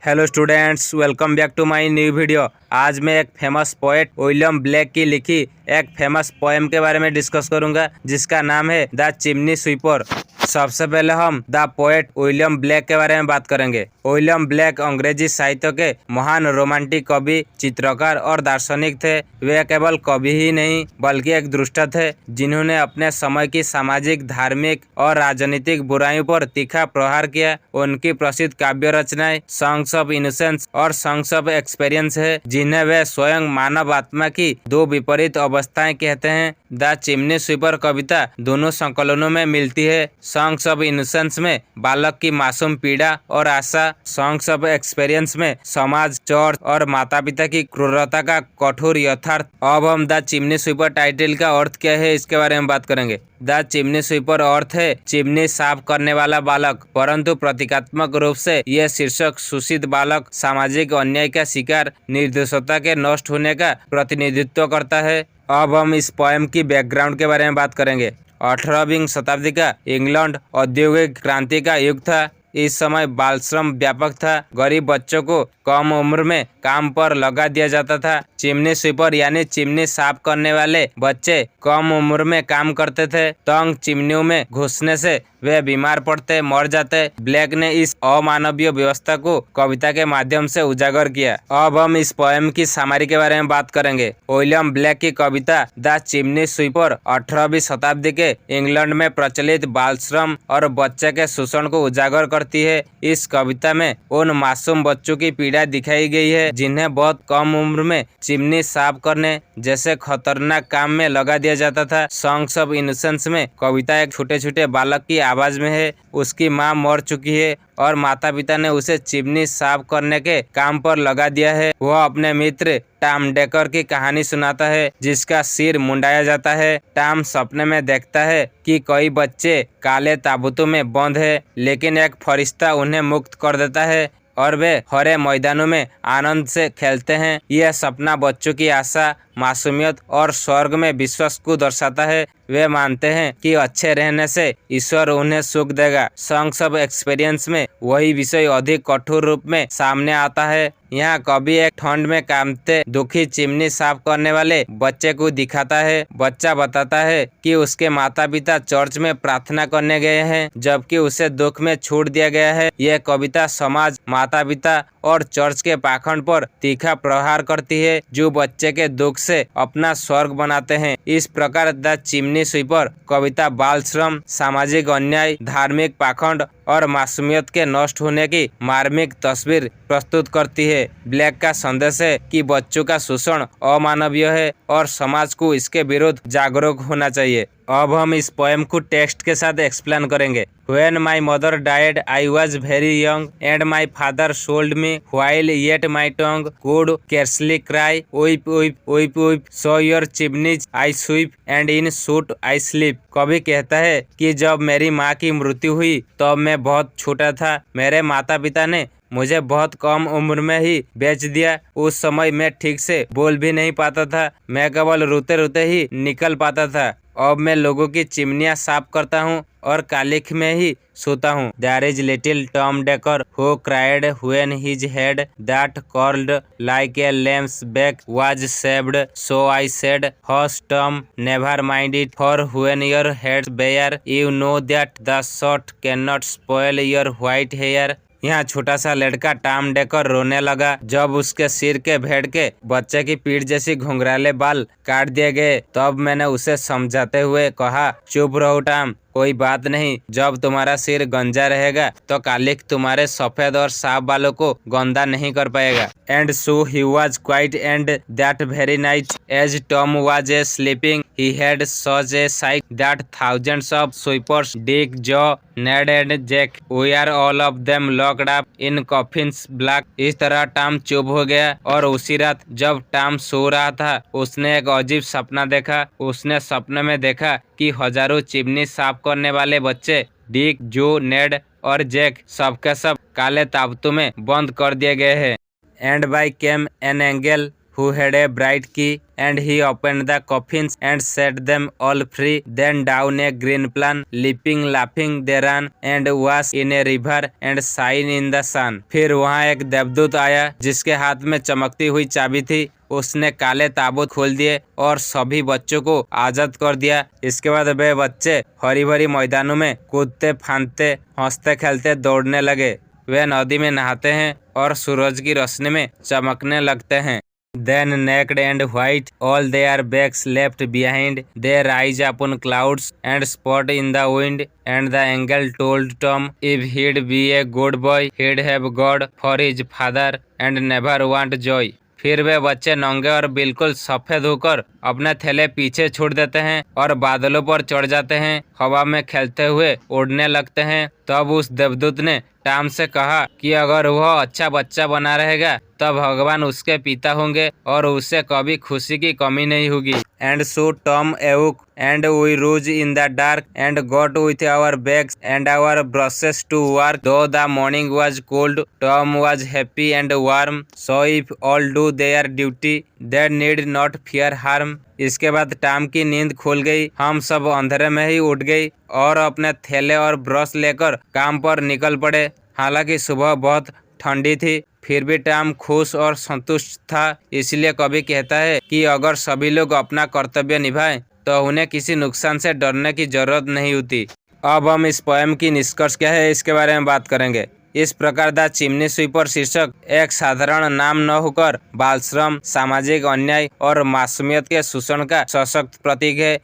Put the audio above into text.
Hello students, welcome back to my new video. आज मैं एक फेमस पोएट विलियम ब्लेक की लिखी एक फेमस पोएम के बारे में डिस्कस करूंगा जिसका नाम है द चिमनी स्वीपर। सबसे पहले हम द पोएट विलियम ब्लेक के बारे में बात करेंगे। विलियम ब्लेक अंग्रेजी साहित्य के महान रोमांटिक कवि, चित्रकार और दार्शनिक थे। वे केवल कवि ही नहीं बल्कि एक दृष्टा थे जिन्होंने अपने समय की सामाजिक, धार्मिक और राजनीतिक बुराइयों पर तीखा प्रहार किया। उनकी प्रसिद्ध काव्य रचनाएं सॉन्ग्स ऑफ इनोसेंस और सॉन्ग्स ऑफ एक्सपीरियंस है, जिन्हें वे स्वयं मानव आत्मा की दो विपरीत अवस्थाएं कहते हैं। द चिमनी स्वीपर कविता दोनों संकलनों में मिलती है। सॉन्ग्स ऑफ इनोसेंस में बालक की मासूम पीड़ा और आशा, सॉन्ग्स ऑफ एक्सपीरियंस में समाज, चर्च और माता पिता की क्रूरता का कठोर यथार्थ। अब हम द चिमनी स्वीपर टाइटल का अर्थ क्या है इसके बारे में बात करेंगे। द चिमनी स्वीपर अर्थ है चिमनी साफ करने वाला बालक, परंतु प्रतीकात्मक रूप से यह शीर्षक शोषित बालक, सामाजिक अन्याय का शिकार, निर्दोषता के नष्ट होने का प्रतिनिधित्व करता है। अब हम इस पोएम की बैकग्राउंड के बारे में बात करेंगे। 18वीं शताब्दी का इंग्लैंड औद्योगिक क्रांति का युग था। इस समय बाल श्रम व्यापक था। गरीब बच्चों को कम उम्र में काम पर लगा दिया जाता था। चिमनी स्वीपर यानी चिमनी साफ करने वाले बच्चे कम उम्र में काम करते थे। तंग चिमनियों में घुसने से वे बीमार पड़ते, मर जाते। ब्लेक ने इस अमानवीय व्यवस्था को कविता के माध्यम से उजागर किया। अब हम इस पोएम की सामरी के बारे में बात करेंगे। विलियम ब्लेक की कविता द चिमनी स्वीपर 18वीं शताब्दी के इंग्लैंड में प्रचलित बाल श्रम और बच्चे के शोषण को उजागर करती है। इस कविता में उन मासूम बच्चों की पीड़ा दिखाई गई है जिन्हें बहुत कम उम्र में चिमनी साफ करने जैसे खतरनाक काम में लगा दिया जाता था। सॉन्ग्स ऑफ इनोसेंस में कविता एक छोटे छोटे बालक की आवाज में है। उसकी माँ मर चुकी है और माता पिता ने उसे चिमनी साफ करने के काम पर लगा दिया है। वह अपने मित्र टॉम डेकर की कहानी सुनाता है जिसका सिर मुंडाया जाता है। टॉम सपने में देखता है कि कई बच्चे काले ताबूतों में बंद है, लेकिन एक फरिश्ता उन्हें मुक्त कर देता है और वे हरे मैदानों में आनंद से खेलते हैं। यह सपना बच्चों की आशा, मासूमियत और स्वर्ग में विश्वास को दर्शाता है। वे मानते हैं कि अच्छे रहने से ईश्वर उन्हें सुख देगा। सॉन्ग्स ऑफ एक्सपीरियंस में वही विषय अधिक कठोर रूप में सामने आता है। यहाँ कवि एक ठंड में कांपते दुखी चिमनी साफ करने वाले बच्चे को दिखाता है। बच्चा बताता है कि उसके माता पिता चर्च में प्रार्थना करने गए हैं जबकि उसे दुख में छोड़ दिया गया है। यह कविता समाज, माता पिता और चर्च के पाखंड पर तीखा प्रहार करती है जो बच्चे के दुख से अपना स्वर्ग बनाते हैं। इस प्रकार द चिमनी स्वीपर कविता बाल श्रम, सामाजिक अन्याय, धार्मिक पाखंड और मासूमियत के नष्ट होने की मार्मिक तस्वीर प्रस्तुत करती है। ब्लेक का संदेश है कि बच्चों का शोषण अमानवीय है और समाज को इसके विरुद्ध जागरूक होना चाहिए। अब हम इस पोएम को टेक्स्ट के साथ एक्सप्लेन करेंगे। When my mother died, I was very young, and my father sold me while yet my tongue could scarcely cry. Weep, weep, weep, weep. So your chimneys I sweep, and in soot I sleep. कवि कहता है कि जब मेरी माँ की मृत्यु हुई तब मैं बहुत छोटा था। मेरे माता पिता ने मुझे बहुत कम उम्र में ही बेच दिया। उस समय मैं ठीक से बोल भी नहीं पाता था, मैं केवल रोते रोते ही निकल पाता था। अब मैं लोगों की चिमनियाँ साफ करता हूँ और कालिख में ही सोता हूँ। There is little Tom Decker who cried when his head that curled like a lamb's back was shaved. So I said, hush Tom, never mind it, for when your head's bare, you know that the shot cannot spoil your white hair. यहाँ छोटा सा लड़का Tom decker रोने लगा जब उसके सिर के भेड़ के बच्चे की पीठ जैसी घुंघराले बाल काट दिए गए। तब मैंने उसे समझाते हुए कहा, चुप रहो टॉम, कोई बात नहीं। जब तुम्हारा सिर गंजा रहेगा तो कालिख तुम्हारे सफेद और साफ बालों को गंदा नहीं कर पाएगा। And so he was quiet and that very night as Tom was a sleeping he had such a sight that thousands of sweepers Dick, Joe, Ned and Jack we are all of them locked up in coffins black. इस तरह Tom चुप हो गया और उसी रात जब Tom सो रहा था उसने एक अजीब सपना देखा। उसने सपने में देखा कि हजारों चिमनी साफ करने वाले बच्चे डिक, जो, नेड और जैक सबके सब काले ताबूतों में बंद कर दिए गए हैं। And by came an angel who had a bright key, and he opened the coffins and set them all free. Then down a green plan, leaping, laughing, they ran and wash in a river and shine in the sun. फिर वहाँ एक देवदूत आया जिसके हाथ में चमकती हुई चाबी थी। उसने काले ताबूत खोल दिए और सभी बच्चों को आजाद कर दिया। इसके बाद वे बच्चे हरी भरी मैदानों में कूदते फांदते हंसते खेलते दौड़ने लगे। वे नदी में नहाते हैं और सूरज की रोशनी में चमकने लगते हैं। Then naked and white, all their backs left behind, they rise upon clouds and spot in the wind. And the angel told Tom if he'd be a good boy, he'd have God for his father and never want joy. फिर वे बच्चे नंगे और बिल्कुल सफेद होकर अपने थैले पीछे छोड़ देते हैं और बादलों पर चढ़ जाते हैं, हवा में खेलते हुए उड़ने लगते हैं। तब उस देवदूत ने टॉम से कहा कि अगर वह अच्छा बच्चा बना रहेगा तब भगवान उसके पिता होंगे और उसे कभी खुशी की कमी नहीं होगी। And so Tom awoke and we rose in the dark and got with our bags and our brushes to work. Though the morning was cold, Tom was happy and warm. So if all do their duty, they need not fear harm. इसके बाद Tom की नींद खुल गई। हम सब अंधेरे में ही उठ गई और अपने थैले और ब्रश लेकर काम पर निकल पड़े। हालांकि सुबह बहुत ठंडी थी, फिर भी टॉम खुश और संतुष्ट था। इसलिए कवि कहता है कि अगर सभी लोग अपना कर्तव्य निभाएं तो उन्हें किसी नुकसान से डरने की जरूरत नहीं होती। अब हम इस पोएम की निष्कर्ष क्या है इसके बारे में बात करेंगे। इस प्रकार द चिमनी स्वीपर शीर्षक एक साधारण नाम न होकर बाल श्रम, सामाजिक अन्याय और मासूमियत के शोषण का सशक्त प्रतीक है।